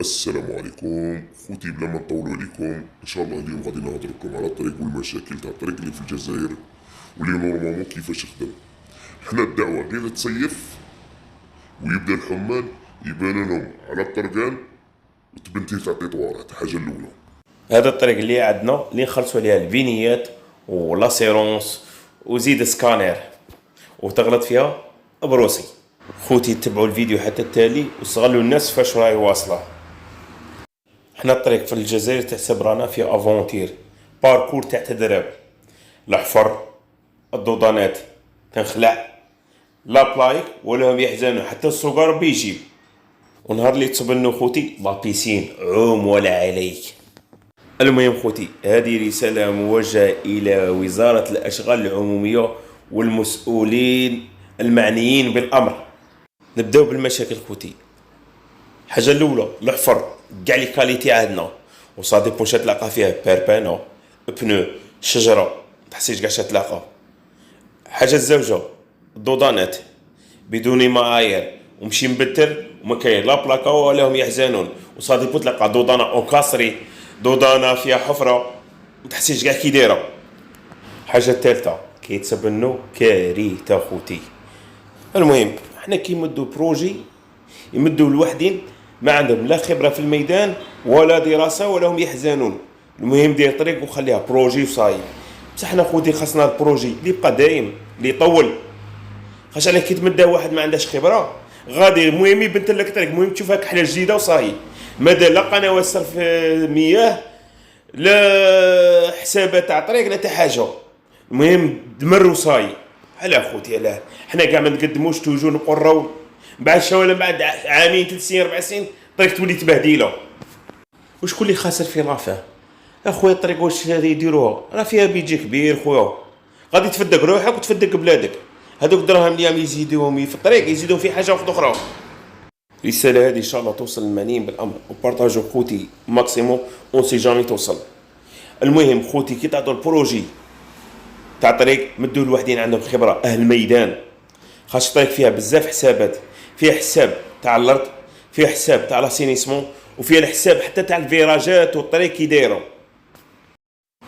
السلام عليكم خوتي، بلا ما نطولوا عليكم ان شاء الله اليوم غادي نهضر لكم على الطريق والمشاكل تاع الطريق اللي في الجزائر واللي نورمالمون كيفاش يخدم. حنا الدعوه غير تصيف ويبدا الحمال يبان لهم على الطرقان وتبنتي تاع التطوارات حاجه الاولى. هذا الطريق اللي عندنا اللي نخلصوا عليها الفينيات ولاسيرونس وزيد سكانير وتغلط فيها بروسي. خوتي تبعوا الفيديو حتى التالي وصغلوا الناس فاش راهي واصله. حنا الطريق في الجزائر تحسب رانا في افونتير باركور تاع تدرب الحفر الدودانات تنخلع لا بلايك ولا هم يحزنوا حتى الصغار بيجيب. ونهار اللي تصبنوا خوتي لا بيسين عوم ولا عليك. المهم خوتي، هذه رسالة موجهة إلى وزارة الأشغال العمومية والمسؤولين المعنيين بالأمر. نبداو بالمشاكل خوتي. الحاجة الأولى الحفر كاع لي كاليتي عندنا وصا ديبون تلاقى فيها بيربانو بنو شجرة تحسيش كاع تلاقى. حاجة الزوجة الدودانات بدون معايير ومشي مبتر وما كاين لا بلاكا ولا هم يحزنون وصا ديبون تلقى دودانة اوكاسري دودانة فيها حفرة متحسيش كاع كي دايرة. الحاجة الثالثة كيتسبنو كارثة خوتي. المهم حنا كيمدو بروجي يمدوا الوحدين ما عندهم لا خبره في الميدان ولا دراسه ولا هم يحزنون. المهم دير طريق وخليها بروجي وصاي. بصح حنا خوتي خاصنا البروجي اللي يبقى دايم اللي يطول. خاش على كي تمدا واحد ما عندهش خبره غادي المهم يبنت لك طريق، المهم تشوفها كحله جديده وصاي. مادا لا قنوات صرف مياه لا حسابات تاع طريق لا حتى حاجه. المهم دمر وصاي. علاه خوتي علاه حنا كاع ما نقدموش توجو نقرو بعد ولا بعد عامين 3 سنين 4 سنين الطريق تولي تبهديله. وشكون اللي خاسر في رافاه؟ اخويا الطريق واش يديروها راه فيها بيجي كبير خويا، غادي تفدك روحك وتفدك بلادك. هذوك الدراهم اللي عم يزيدوهم في الطريق يزيدوا في حاجه واحده اخرى. الرساله هذه ان شاء الله توصل للمعنيين بالامر وبارطاجو خوتي ماكسيموم اون سي جامي توصل. المهم خوتي كي تعطوا البروجي تاع طريق مدوا الوحدين عندهم خبره اهل الميدان. خاص الطريق فيها بزاف حسابات، فيها حساب تاع الارض، فيها حساب تاع لاسينيسمون، وفيها الحساب حتى تاع الفيراجات والطريق كي دايرو.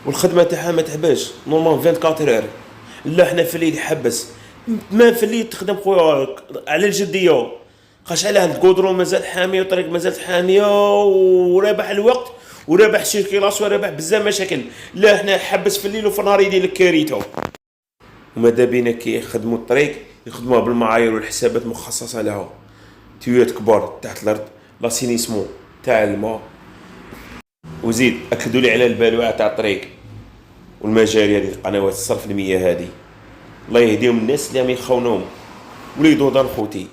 والخدمه تاعها ما تعباش نورمال 24 اور. لا حنا في الليل حبس ما في الليل تخدم خويا على الجديه. خاش علاه الكودرون مازال حاميه والطريق مازالت حاميه ورابح الوقت ورابح سيركيلاس ورابح بزاف مشاكل. لا حنا حبس في الليل وفي النهار يدير لك كارثه. وماذا بينا كي يخدموا الطريق يخدموها بالمعايير والحسابات مخصصه لها. تيوات كبار تحت الارض لاسينيسمون تاع الماء. وزيد اكدوا لي على البالوعه تاع الطريق والمجاري هذه قنوات الصرف المياه هذه. الله يهديهم الناس اللي عم يخونوهم. ولي دودان خوتي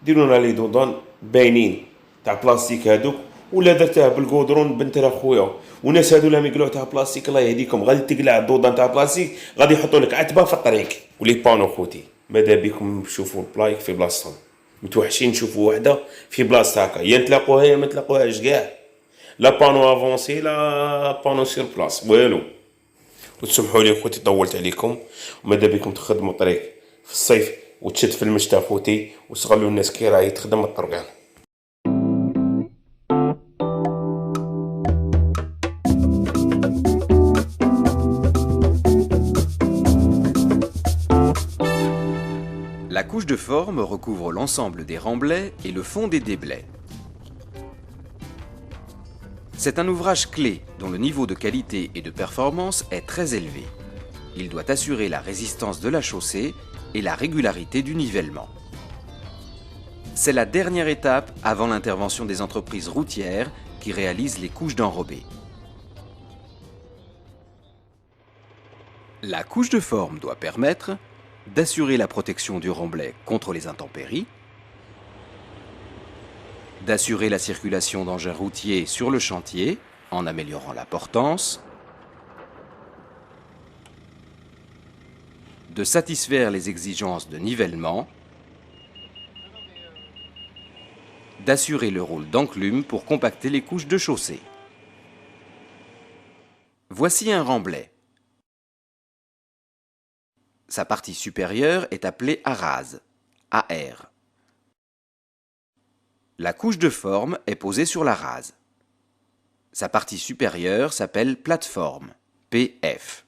ديروا لنا لي دودان باينين تاع بلاستيك هذوك ولا درتها بالكودرون بنت راه خويا. والناس هذو اللي يقلعوا تاع بلاستيك الله يهديكم غادي تقلع الدودان تاع بلاستيك غادي يحطوا لك عتبه في الطريق. ولي بانو خوتي ماذا بكم تشوفوا البلايك في بلاصتهم متوحشين نشوفوا وحده في بلاصه هكا يا نتلاقوها يا ما تلاقوهاش كاع. لا بانو افونسي لا بانو سير بلاص والو. وتسمحوا لي خوتي طولت عليكم وماذا بكم تخدموا طريق في الصيف وتشد في المشتى خوتي وصغلوا الناس كي راهي تخدم الطرقان. La couche de forme recouvre l'ensemble des remblais et le fond des déblais. C'est un ouvrage clé dont le niveau de qualité et de performance est très élevé. Il doit assurer la résistance de la chaussée et la régularité du nivellement. C'est la dernière étape avant l'intervention des entreprises routières qui réalisent les couches d'enrobés. La couche de forme doit permettre d'assurer la protection du remblai contre les intempéries, d'assurer la circulation d'engins routiers sur le chantier en améliorant la portance, de satisfaire les exigences de nivellement, d'assurer le rôle d'enclume pour compacter les couches de chaussée. Voici un remblai. Sa partie supérieure est appelée arase, AR. La couche de forme est posée sur la rase. Sa partie supérieure s'appelle plateforme, PF.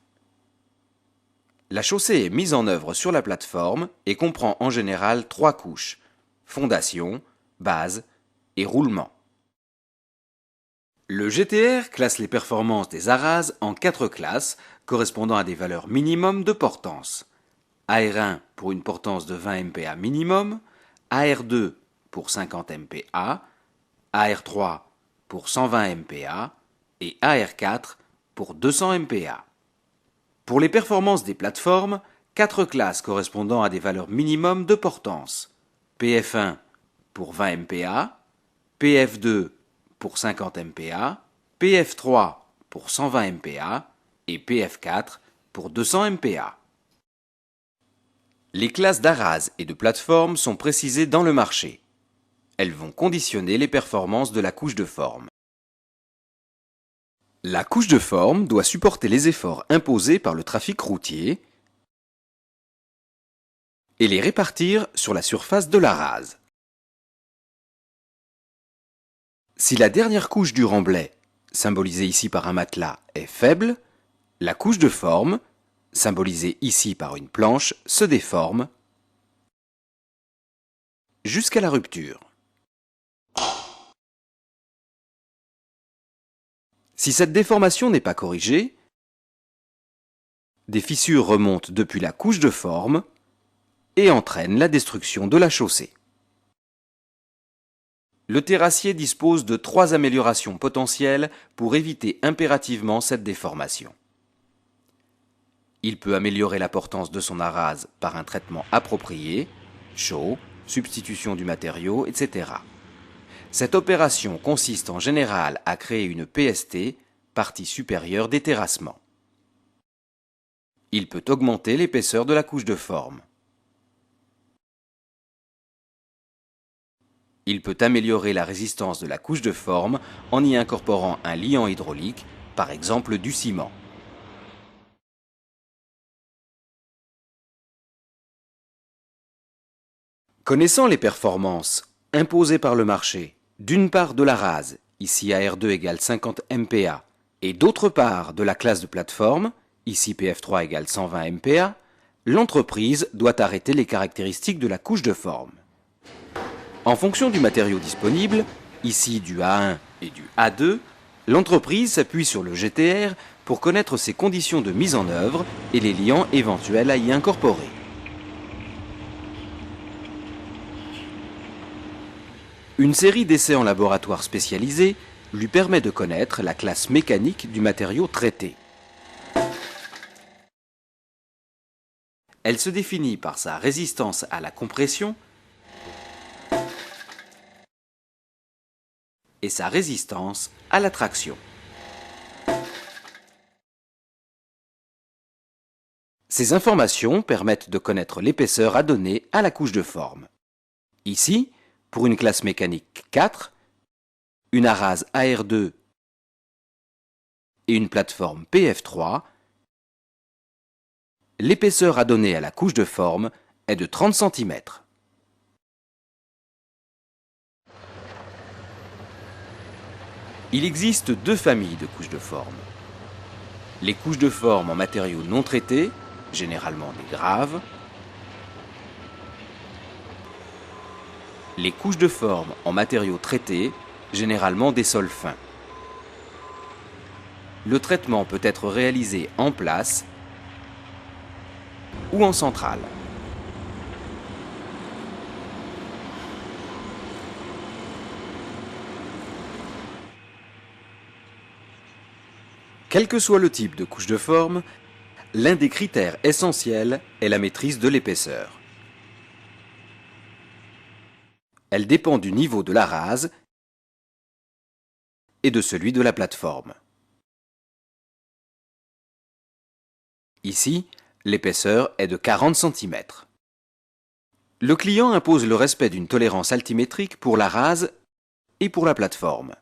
La chaussée est mise en œuvre sur la plateforme et comprend en général 3 couches, fondation, base et roulement. Le GTR classe les performances des ARAS en 4 classes correspondant à des valeurs minimum de portance. AR1 pour une portance de 20 MPa minimum, AR2 pour 50 MPa, AR3 pour 120 MPa et AR4 pour 200 MPa. Pour les performances des plateformes, 4 classes correspondant à des valeurs minimum de portance. PF1 pour 20 MPa, PF2 pour 50 MPa, PF3 pour 120 MPa et PF4 pour 200 MPa. Les classes d'ARAS et de plateforme sont précisées dans le marché. Elles vont conditionner les performances de la couche de forme. La couche de forme doit supporter les efforts imposés par le trafic routier et les répartir sur la surface de la rase. Si la dernière couche du remblai, symbolisée ici par un matelas, est faible, la couche de forme, symbolisée ici par une planche, se déforme jusqu'à la rupture. Si cette déformation n'est pas corrigée, des fissures remontent depuis la couche de forme et entraînent la destruction de la chaussée. Le terrassier dispose de 3 améliorations potentielles pour éviter impérativement cette déformation. Il peut améliorer la portance de son ARAS par un traitement approprié, chaud, substitution du matériau, etc. Cette opération consiste en général à créer une PST, partie supérieure des terrassements. Il peut augmenter l'épaisseur de la couche de forme. Il peut améliorer la résistance de la couche de forme en y incorporant un liant hydraulique, par exemple du ciment. Connaissant les performances imposées par le marché, d'une part de la rase, ici AR2 égale 50 MPa, et d'autre part de la classe de plateforme, ici PF3 égale 120 MPa, l'entreprise doit arrêter les caractéristiques de la couche de forme. En fonction du matériau disponible, ici du A1 et du A2, l'entreprise s'appuie sur le GTR pour connaître ses conditions de mise en œuvre et les liants éventuels à y incorporer. Une série d'essais en laboratoire spécialisé lui permet de connaître la classe mécanique du matériau traité. Elle se définit par sa résistance à la compression et sa résistance à la traction. Ces informations permettent de connaître l'épaisseur à donner à la couche de forme. Ici, pour une classe mécanique 4, une ARAS AR2 et une plateforme PF3, l'épaisseur à donner à la couche de forme est de 30 cm. Il existe 2 familles de couches de forme. Les couches de forme en matériaux non traités, généralement des graves, les couches de forme en matériaux traités, généralement des sols fins. Le traitement peut être réalisé en place ou en centrale. Quel que soit le type de couche de forme, l'un des critères essentiels est la maîtrise de l'épaisseur. Elle dépend du niveau de la rase et de celui de la plateforme. Ici, l'épaisseur est de 40 cm. Le client impose le respect d'une tolérance altimétrique pour la rase et pour la plateforme.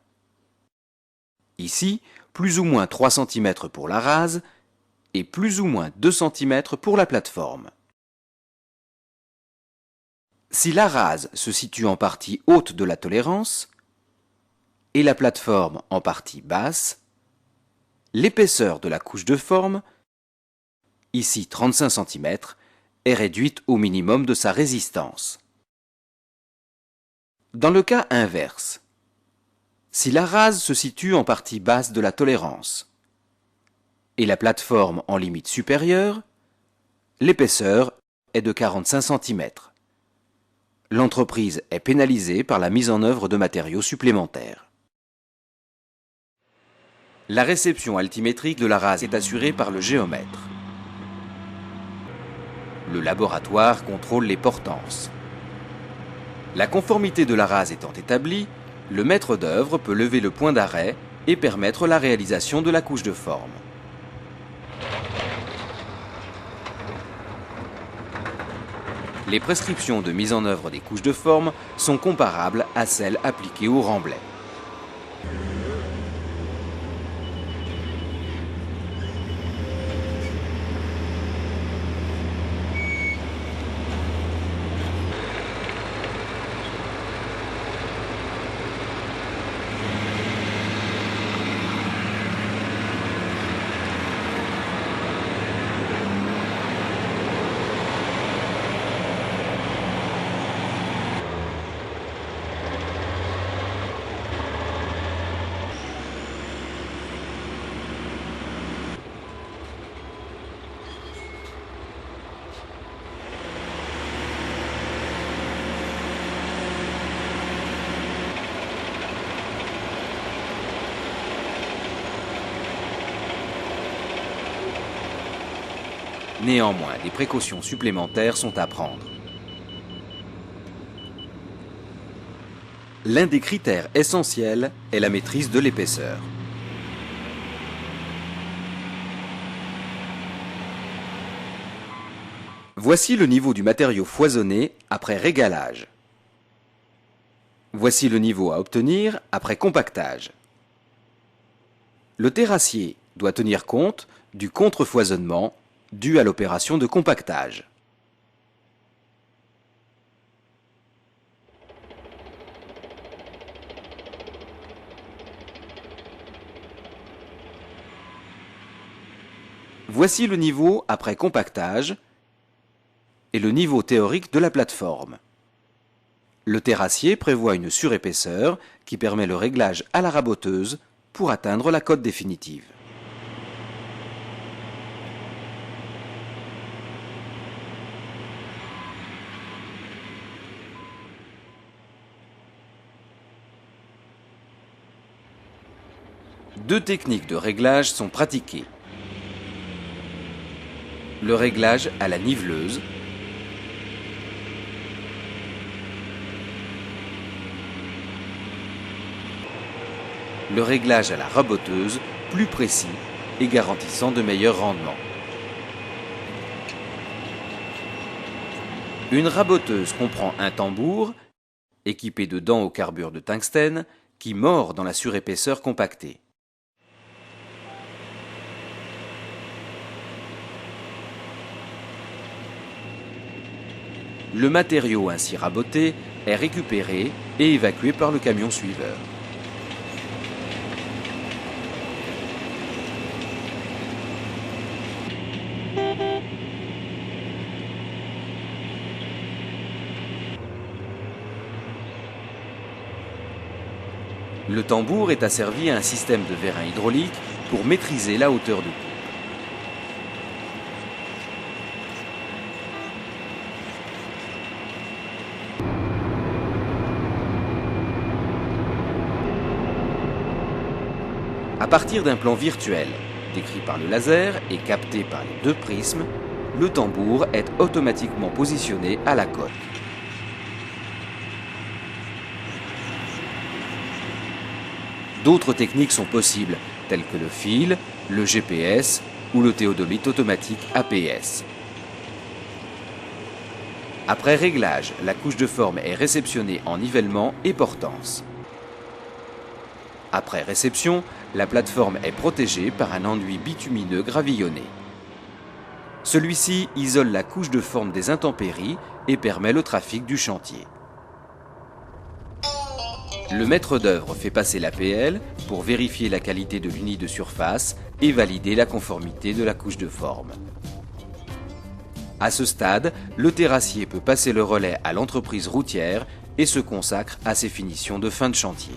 Ici, plus ou moins 3 cm pour la rase et plus ou moins 2 cm pour la plateforme. Si la rase se situe en partie haute de la tolérance et la plateforme en partie basse, l'épaisseur de la couche de forme, ici 35 cm, est réduite au minimum de sa résistance. Dans le cas inverse, si la rase se situe en partie basse de la tolérance et la plateforme en limite supérieure, l'épaisseur est de 45 cm. L'entreprise est pénalisée par la mise en œuvre de matériaux supplémentaires. La réception altimétrique de la rase est assurée par le géomètre. Le laboratoire contrôle les portances. La conformité de la rase étant établie, le maître d'œuvre peut lever le point d'arrêt et permettre la réalisation de la couche de forme. Les prescriptions de mise en œuvre des couches de forme sont comparables à celles appliquées au remblai. Néanmoins, des précautions supplémentaires sont à prendre. L'un des critères essentiels est la maîtrise de l'épaisseur. Voici le niveau du matériau foisonné après régalage. Voici le niveau à obtenir après compactage. Le terrassier doit tenir compte du contrefoisonnement dû à l'opération de compactage. Voici le niveau après compactage et le niveau théorique de la plateforme. Le terrassier prévoit une surépaisseur qui permet le réglage à la raboteuse pour atteindre la cote définitive. Deux techniques de réglage sont pratiquées. Le réglage à la niveleuse le réglage à la raboteuse, plus précis et garantissant de meilleurs rendements. Une raboteuse comprend un tambour équipé de dents au carbure de tungstène qui mord dans la surépaisseur compactée. Le matériau ainsi raboté est récupéré et évacué par le camion suiveur. Le tambour est asservi à un système de vérin hydraulique pour maîtriser la hauteur de coupe. À partir d'un plan virtuel, décrit par le laser et capté par les deux prismes, le tambour est automatiquement positionné à la cote. D'autres techniques sont possibles, telles que le fil, le GPS ou le théodolite automatique APS. Après réglage, la couche de forme est réceptionnée en nivellement et portance. Après réception, la plateforme est protégée par un enduit bitumineux gravillonné. Celui-ci isole la couche de forme des intempéries et permet le trafic du chantier. Le maître d'œuvre fait passer l'APL pour vérifier la qualité de l'uni de surface et valider la conformité de la couche de forme. À ce stade, le terrassier peut passer le relais à l'entreprise routière et se consacre à ses finitions de fin de chantier.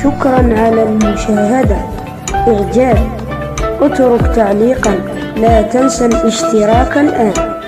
شكرا على المشاهدة. إعجاب. اترك تعليقا. لا تنسى الاشتراك الآن.